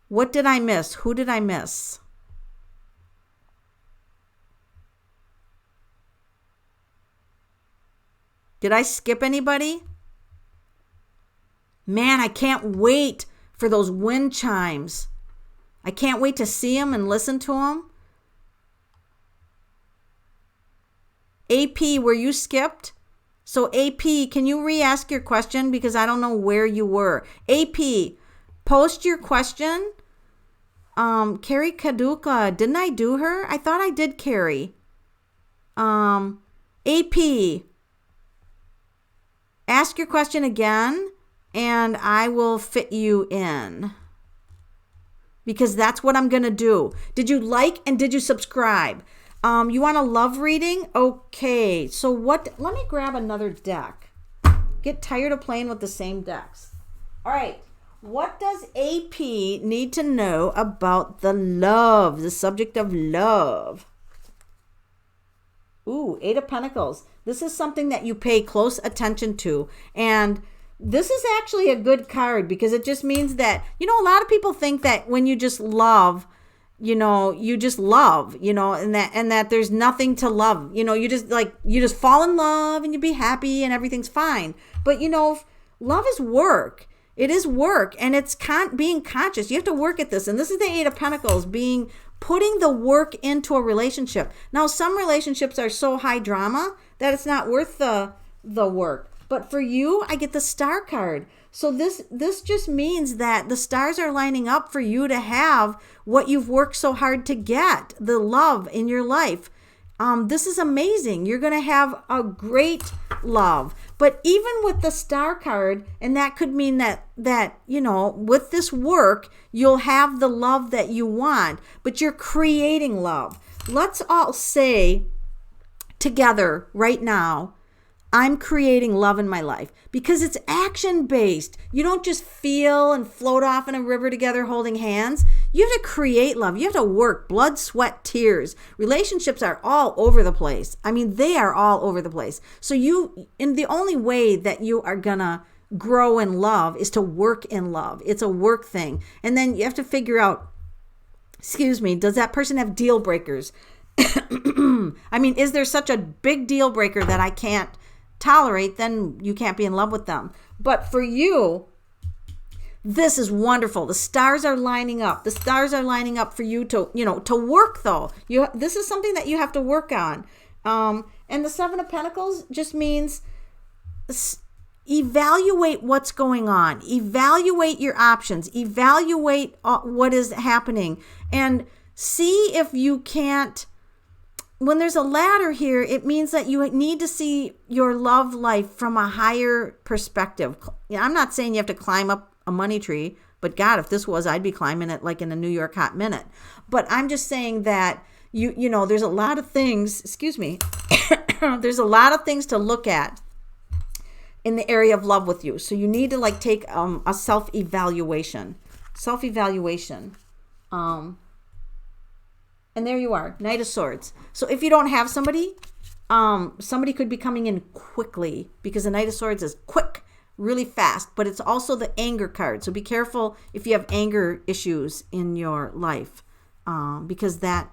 What did I miss? Who did I miss? Did I skip anybody? Man, I can't wait for those wind chimes. I can't wait to see them and listen to them. AP, were you skipped? So AP, can you re-ask your question? Because I don't know where you were. AP, post your question. Carrie Kaduka, didn't I do her? I thought I did Carrie. AP, ask your question again, and I will fit you in. Because that's what I'm going to do. Did you like and did you subscribe? You want a love reading? Okay, so let me grab another deck. Get tired of playing with the same decks. All right. What does AP need to know about the subject of love? Ooh, Eight of Pentacles. This is something that you pay close attention to. And this is actually a good card because it just means that, a lot of people think that when you just love, you just love, and that there's nothing to love. You just fall in love and you be happy and everything's fine. But, love is work. It is work, and it's being conscious. You have to work at this. And this is the Eight of Pentacles, putting the work into a relationship. Now, some relationships are so high drama that it's not worth the work. But for you, I get the Star card. So this just means that the stars are lining up for you to have what you've worked so hard to get, the love in your life. This is amazing. You're going to have a great love. But even with the Star card, and that could mean that with this work, you'll have the love that you want, but you're creating love. Let's all say together right now, I'm creating love in my life, because it's action-based. You don't just feel and float off in a river together holding hands. You have to create love. You have to work, blood, sweat, tears. Relationships are all over the place. I mean, they are all over the place. So the only way that you are gonna grow in love is to work in love. It's a work thing. And then you have to figure out, does that person have deal breakers? I mean, is there such a big deal breaker that I can't tolerate? Then you can't be in love with them. But for you, this is wonderful. The stars are lining up. The stars are lining up for you to work, though. This is something that you have to work on. And the Seven of Pentacles just means evaluate what's going on. Evaluate your options. Evaluate what is happening, and see if you can't. When there's a ladder here, it means that you need to see your love life from a higher perspective. I'm not saying you have to climb up a money tree, but God, if this was, I'd be climbing it like in a New York hot minute. But I'm just saying that there's a lot of things, there's a lot of things to look at in the area of love with you. So you need to take a self-evaluation. And there you are, Knight of Swords. So if you don't have somebody, somebody could be coming in quickly, because the Knight of Swords is quick, really fast, but it's also the anger card. So be careful if you have anger issues in your life, because that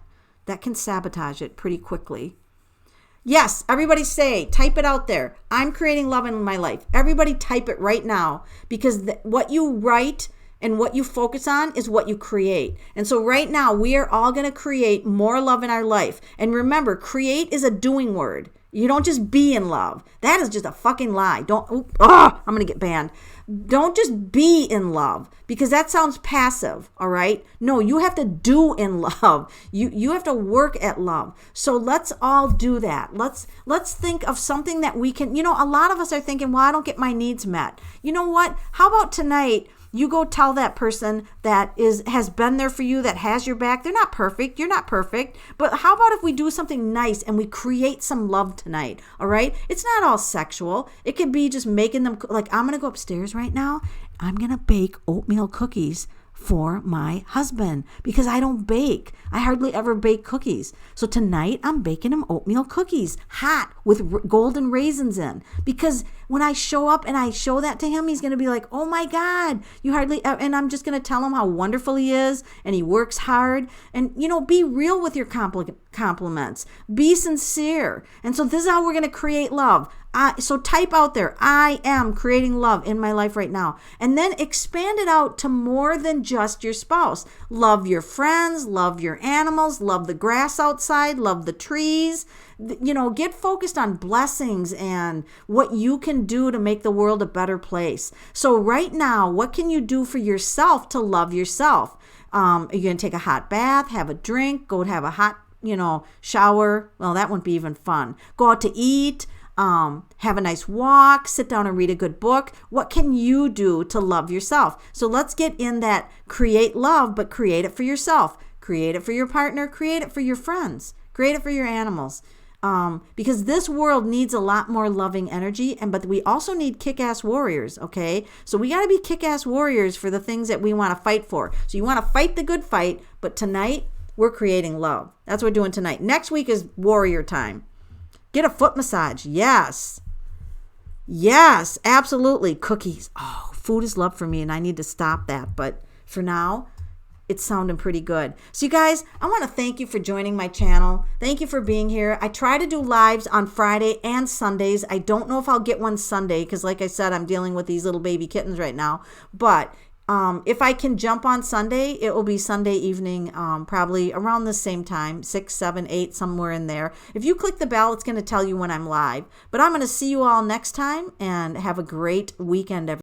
can sabotage it pretty quickly. Yes, everybody type it out there. I'm creating love in my life. Everybody type it right now, because what you write and what you focus on is what you create. And so right now, we are all going to create more love in our life. And remember, create is a doing word. You don't just be in love. That is just a fucking lie. I'm going to get banned. Don't just be in love, because that sounds passive, all right? No, you have to do in love. You have to work at love. So let's all do that. Let's think of something that we can, a lot of us are thinking, well, I don't get my needs met. You know what? How about tonight, you go tell that person that has been there for you, that has your back. They're not perfect. You're not perfect. But how about if we do something nice and we create some love tonight, all right? It's not all sexual. It could be just making them, I'm going to go upstairs right now. I'm going to bake oatmeal cookies for my husband, because I don't bake. I hardly ever bake cookies. So tonight I'm baking him oatmeal cookies, hot, with golden raisins in, because when I show up and I show that to him, he's going to be like, oh my God, you hardly, and I'm just going to tell him how wonderful he is, and he works hard. And, be real with your compliments. Be sincere. And so this is how we're going to create love. So type out there, I am creating love in my life right now. And then expand it out to more than just your spouse. Love your friends, love your animals, love the grass outside, love the trees. Get focused on blessings and what you can do to make the world a better place. So right now, what can you do for yourself to love yourself? Are you going to take a hot bath, have a drink, go have a hot, shower? Well, that wouldn't be even fun. Go out to eat. Have a nice walk, sit down and read a good book. What can you do to love yourself? So let's get in that create love, but create it for yourself. Create it for your partner. Create it for your friends. Create it for your animals. Because this world needs a lot more loving energy, but we also need kick-ass warriors, okay? So we got to be kick-ass warriors for the things that we want to fight for. So you want to fight the good fight, but tonight we're creating love. That's what we're doing tonight. Next week is warrior time. Get a foot massage. Yes. Yes, absolutely. Cookies. Oh, food is love for me, and I need to stop that. But for now, it's sounding pretty good. So you guys, I want to thank you for joining my channel. Thank you for being here. I try to do lives on Friday and Sundays. I don't know if I'll get one Sunday because like I said, I'm dealing with these little baby kittens right now. But if I can jump on Sunday, it will be Sunday evening, probably around the same time, 6, 7, 8, somewhere in there. If you click the bell, it's going to tell you when I'm live. But I'm going to see you all next time, and have a great weekend, everyone.